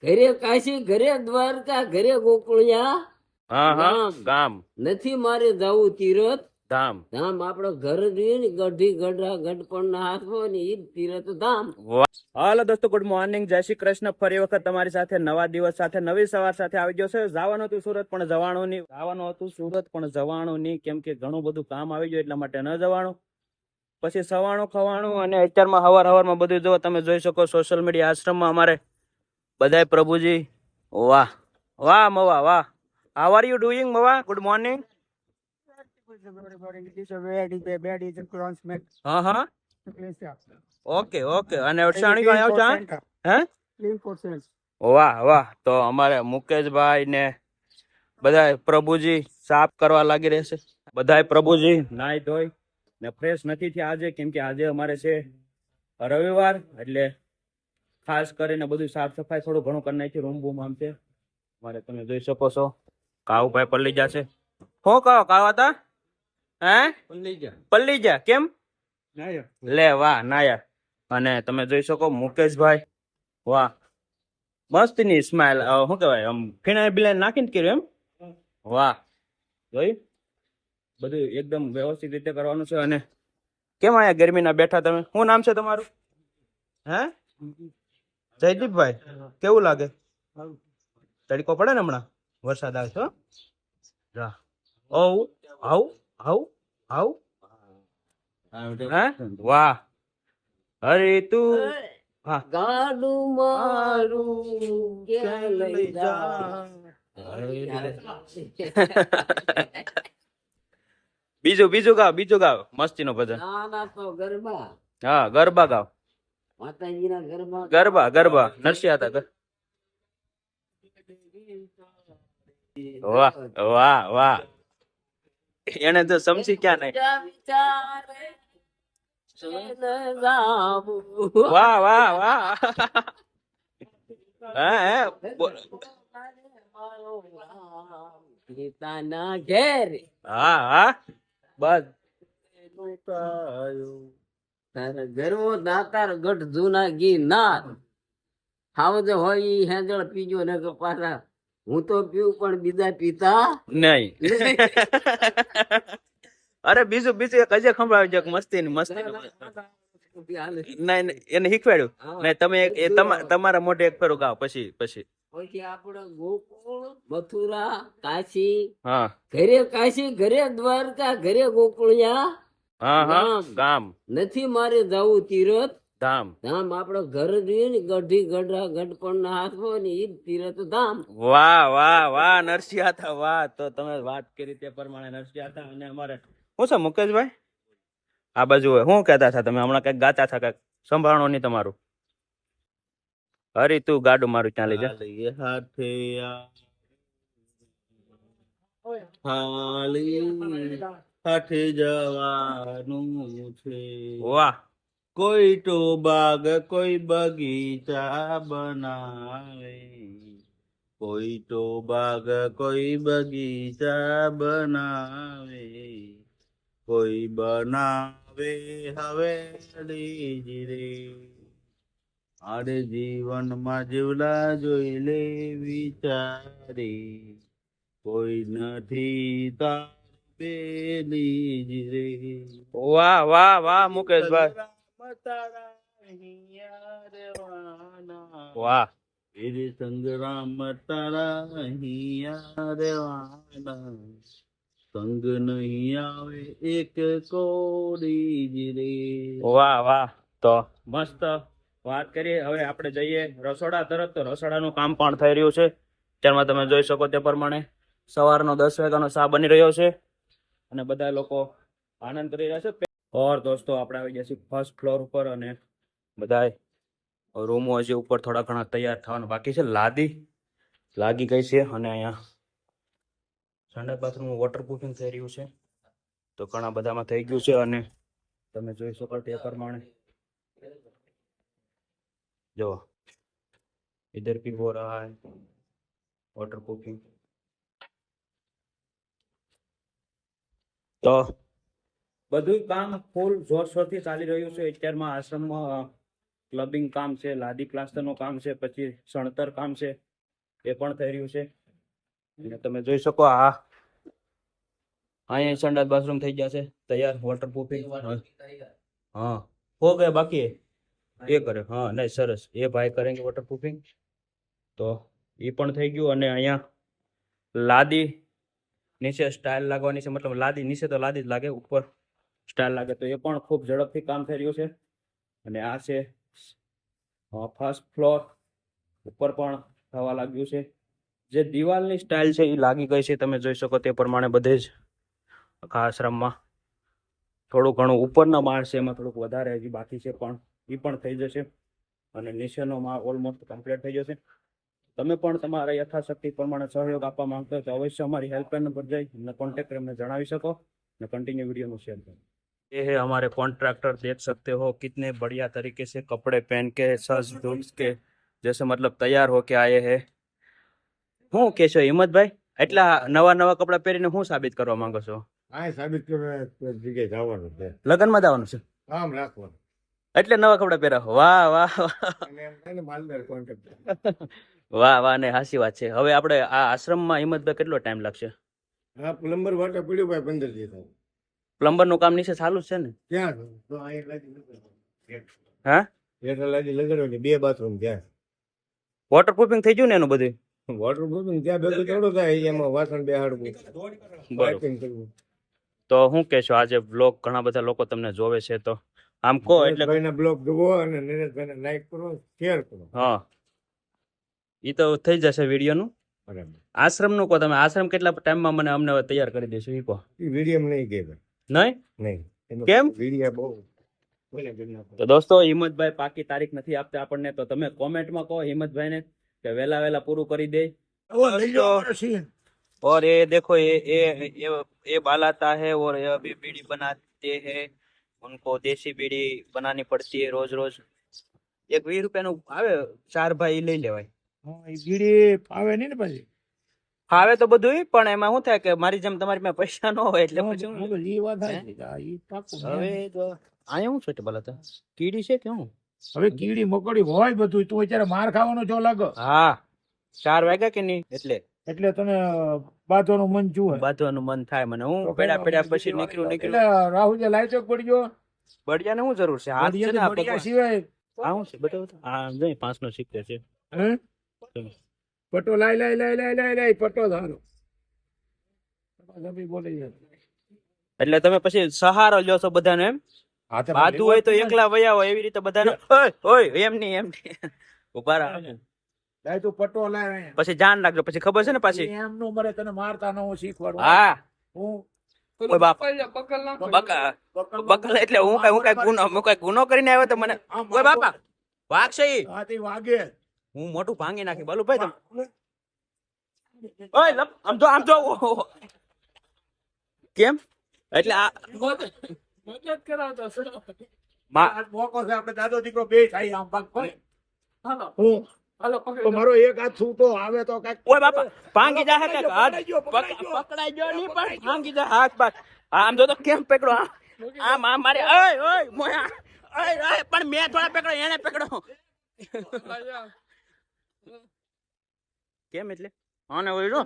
ઘરે કાશી, ઘરે દ્વારકા, ઘરે ગોકુળિયા હા હા ગામ. ગામ નથી મારે જવું તીરથ ધામ. ધામ. આપણો ઘર જોઈએ ને ગઢી ગઢા ગઢપણ ના હાથ હોય ને ઈ જ તીરથ ધામ. વાહ. હાલો દોસ્તો, ગુડ મોર્નિંગ, જય શ્રી કૃષ્ણ. ફરી વખત તમારી સાથે નવા દિવસ સાથે નવી સવાર સાથે આવી ગયો છે. જવાનું હતું સુરત પણ જવાનું નહીં, આવવાનું હતું સુરત પણ જવાનું નહીં, કેમ કે ઘણું બધું કામ આવી ગયું એટલા માટે ન જવાનું. પછી સવાણું ખવાણું અને અત્યારમાં હવારમાં બધું જો તમે જોઈ શકો સોશિયલ મીડિયા આશ્રમમાં અમારે બધાય પ્રભુજી. વાહ વાહ મવા વાહ. હાઉ આર યુ ડુઈંગ મવા? Good morning. હા હા ઓકે ઓકે. અને અડસાણી કઈ આવશે? હે? વાહ વાહ. તો અમારે મુકેશભાઈ ને બધા પ્રભુજી સાફ કરવા લાગી રહેશે. બધા પ્રભુજી નાઈ ધોઈ ને ફ્રેશ નથી થયા આજે, કેમ કે આજે અમારે છે રવિવાર, એટલે ખાસ કરીને બધું સાફ સફાઈ થોડું ઘણું કરી નાખી. રૂમ બૂમ આમ છે મારે, તમે જોઈ શકો છો. કાવુભાઈ પલ્લી જશે. શું કહો કાવા હતા? હે પલ્લી જા કેમ? લે વાહ નાયર. અને તમે જોઈ શકો મુકેશભાઈ, વાહ મસ્ત ની સ્માઈલ. શું કહેવાય, આમ ફિનાઇલ બિનાઇલ નાખીને કર્યું એમ. વાહ. જોયું, બધું એકદમ વ્યવસ્થિત રીતે કરવાનું છે. અને કેમ આયા ગરમીના બેઠા તમે? શું નામ છે તમારું? હે જયદીપભાઈ, કેવું લાગે? તડકો પડે ને હમણાં, વરસાદ આવે છે હો. જા આવ આવ આવ આવ. હે વાહ. અરે તું હા ગાડું મારું ક્યાં લઈ જા. બીજું બીજું ગાવ, બીજું ગાવ મસ્તી નો ભજન. ના ના, તો ગરબા, હા ગરબા ગાવ. માતાજીના ગરબા. ગરબા ગરબા નરસિંહ હતા. વાહ વાહ વાહ. એને તો સમજી ક્યાં નહીં. વાહ વાહ વાહ. હે પિતાના ઘેર. હા હા બસ. તારે ગરવો દાતાર ગઢ જૂના ગીરનાર. હાવજ હોય ઈ હેંજળ પીજો ને કે પાછા હું તો પીવું પણ બીજા પીતા નહીં. અરે બીજું બીજું એક હજે સંભળાવી દો મસ્તી ની મસ્તી. નહીં એને શીખવાડ્યું નહીં તમે. તમારા મોઢે એક ફેરું ગાવ, પછી પછી પછી આપણે ગોકુળ, મથુરા, કાશી. હા ઘરે કાશી, ઘરે દ્વારકા, ઘરે ગોકુળિયા હા હા ગામ. ગામ નથી મારે જવું તીરથ ધામ. ધામ. આપણો ઘર જોઈએ ને ગઢી ગઢા ગઢપણ ના હાથ હોય ને ઈ જ તીરથ ધામ. વાહ વાહ વાહ નરસિંહ હતા. વાહ. તો તમે વાત કરી તે પ્રમાણે નરસિંહ હતા. અને અમારે શું છે મુકેશભાઈ આ બાજુ શું કહેતા હતા તમે હમણાં? કઈક ગાતા હતા, કઈક સંભાળો નહીં તમારું. હરી તું ગાડું મારું ક્યાં લઈ જા. હાથે જવાનું છે. વાહ. કોઈ તો બાગ કોઈ બગીચા બનાવે, કોઈ તો બાગ કોઈ બગીચા બનાવે, કોઈ બનાવે હવેલી રે. આરે જીવનમાં જીવલા જોઈ લે વિચારી, કોઈ નથી તાર પેલી રે. વાહ વાહ વાહ મુકેશભાઈ. વાહ. વીર સંગ્રામ તારા અહીંયા રેવાના, સંગ નહીં આવે એક કોડી રે. વાહ વાહ. તો મસ્ત વાત કરીએ. હવે આપણે જઈએ રસોડા તરફ. તો રસોડાનું કામ પણ થઈ રહ્યું છે. ત્યારમાં તમે જોઈ શકો તે પ્રમાણે સવારનો 10 વાગ્યાનો ચા બની રહ્યો છે અને બધા લોકો આનંદ કરી રહ્યા છે. ઓર દોસ્તો આપણે આવી ગયા છીએ ફર્સ્ટ ફ્લોર ઉપર, અને બધા રૂમો હજી ઉપર થોડા ઘણા તૈયાર થવાનું બાકી છે. લાગી ગઈ છે. અને અહીંયા સંડાસ બાથરૂમ વોટરપ્રૂફિંગ થઈ રહ્યું છે. તો ઘણા બધામાં થઈ ગયું છે. અને તમે જોઈ શકો તે પ્રમાણે જો इधर भी हो रहा है वाटरप्रूफिंग. તો બધું કામ ફૂલ જોરશોરથી ચાલી રહ્યું છે અત્યારમાં આશ્રમમાં. ક્લબિંગ કામ છે, લાદી પ્લાસ્ટરનું કામ છે, પછી સણતર કામ છે, એ પણ થઈ રહ્યું છે. અને તમે જોઈ શકો આ અહીંયા સંડાસ બાથરૂમ થઈ જશે તૈયાર, વોટરપ્રૂફિંગ. હા હો ગયા બાકી એ કરે. હા નહીં સરસ, એ ભાઈ કરેંગે વોટરપ્રૂફિંગ. તો એ પણ થઈ ગયું. અને અહીંયા લાદી નીચે સ્ટાઇલ લાગવાની છે, મતલબ લાદી નીચે તો લાદી જ લાગે, ઉપર સ્ટાઇલ લાગે, તો એ પણ ખૂબ ઝડપથી કામ થઈ રહ્યું છે. અને આ છે ફર્સ્ટ ફ્લોર, ઉપર પણ થવા લાગ્યું છે. જે દિવાલની સ્ટાઇલ છે એ લાગી ગઈ છે, તમે જોઈ શકો તે પ્રમાણે બધે જ આખા આશ્રમમાં. થોડું ઘણું ઉપરના માળ છે એમાં થોડુંક વધારે હજી બાકી છે, પણ એ પણ થઈ જશે. અને નીચેનો માળ ઓલમોસ્ટ કમ્પ્લીટ થઈ જશે. તમે પણ તમારા યથાશક્તિ પ્રમાણે સહયોગ આપવા માંગતા હોય તો અવશ્ય અમારી હેલ્પલાઇન પર જઈ અને કોન્ટેક્ટ કરીને જણાવી શકો અને કન્ટિન્यू वीडियो में शेयर करो. ये है हमारे कॉन्ट्रैक्टर, देख सकते हो कितने बढ़िया तरीके से कपड़े पहन के सज धज के जैसे मतलब तैयार होके आए हैं. હું કહેશો હિંમતભાઈ, એટલા નવા નવા કપડા પહેરીને હું સાબિત કરવા માંગો છો? આ સાબિત કરવા જગ્યાએ જવાનું છે, લગ્નમાં જવાનું છે કામ રાખવાનું એટલે નવા કપડા પહેરા. વાહ વાહ અને એમ થાય ને માલદાર કોન્ટ્રાક્ટર. વાહ વાહ ને હાસી વાત છે. હવે આપણે આ આશ્રમમાં હિંમતભાઈ કેટલો ટાઈમ લાગશે? હા પ્લમ્બર વાટા પડ્યું ભાઈ 15 દિવસ. પ્લમ્બર નું કામ નીચે ચાલુ જ છે ને? ક્યાં તો અહીંયા લાગી લગાડવાની. હા હેઠળ લાગી લગાડવાની, 2 બાથરૂમ ત્યાં. વોટરપ્રૂફિંગ થઈ ગયું ને એનું બધું? વોટર પ્રૂફિંગ ત્યાં ભેગું થોડું થાય, એમાં વાસણ બેહાડવું, પાઇપિંગ કરવું. તો હું કહેશો, આજે બ્લોગ ઘણા બધા લોકો તમને જોવે છે, તો આમ કહો એટલે. ભાઈના બ્લોગ જુઓ અને નરેશભાઈને લાઈક કરો, શેર કરો. હા એ તો થઈ જશે વિડીયો નું. બરાબર. આશ્રમ નું કહો તમે, આશ્રમ કેટલા ટાઈમમાં મને અમને તૈયાર કરી દેશો એ કહો. એ વિડીયો નહીં કે નહીં નહીં. કેમ? વિડીયો બહુ બોલે કરી નાખો. તો દોસ્તો હિંમતભાઈ પાકી તારીખ નથી આપતા આપણને, તો તમે કોમેન્ટમાં કહો હિંમતભાઈને કે વેલા વેલા પૂરું કરી દે. और ये देखो ये बालाता है और ये अभी बीड़ी बनाते हैं, उनको देसी बीड़ी बनानी पड़ती है रोज रोज. एक 20 રૂપિયાનું આવે, 4 ભાઈ લઈ લેવાય. બીડી ફાવે નહીં ને પછી. ફાવે તો બધું, પણ એમાં શું થાય કે મારી જેમ તમારી પાસે પૈસા ન હોય એટલે પછી હું. એ વાત સાચી. હવે તો અહીંયા શું છે બાલાતા? કીડી છે કે હું? હવે કીડી મકોડી હોય બધું, તું અત્યારે માર ખાવાનો છો લાગે. હા 4 વાગ્યા કે નહીં એટલે તને બાંધવાનું મન જુએ, બાંધવાનું મન થાય મને. હું પેડા પેડા પછી નીકળું. એટલે રાહુલ જે લાઈચો પડી ગયો. બળિયાને શું જરૂર છે? હાથ છે ને આ બળિયા પકવા. સિવાય આ શું છે બતાવો તો. આ જોઈ 5 નો સિક્કો છે. હે? પટો લાઈ પટો ધારો. બોલી જાય. એટલે તમે પછી સહારો લ્યો છો બધાને એમ? બાધું હોય તો એકલા વયા હોય એવી રીતે બધાને. ઓય એમ નહીં ઉભા રહો. લાય તું પટો લાય અહીંયા. પછી જાન રાખજો, પછી ખબર છે ને પાછી. એમ નો મરે, તને મારતા ન હું શીખવાડું. હા હું ઓય બાપ બકલ એટલે હું કઈ ગુનો કરીને આવ્યો તો મને. ઓય બાપા વાગશે ઈ. હાથી વાગે. હું મોટું ભાંગી નાખી બાલુભાઈ તમે. ઓય લપ આમ જો કેમ? એટલે આ મદદ કરાવતો છો. મા આ મોકો છે, આપણે દાદો દીકરો બે થાય આમ ભાગ પડે. હાલો હું તો મારો એક હાથ છૂટો આવે તો કઈક. ઓય બાપા ભાંગી જાહે કે હાથ પકડાઈ ગયો નહીં પણ ભાંગી જા હાથ બાદ. આમ જો તો કેમ પકડો આમ મારે. ઓય મોયા ઓય પણ મેં થોડા પકડો, એને પકડો. કેમ એટલે આને ઓય જો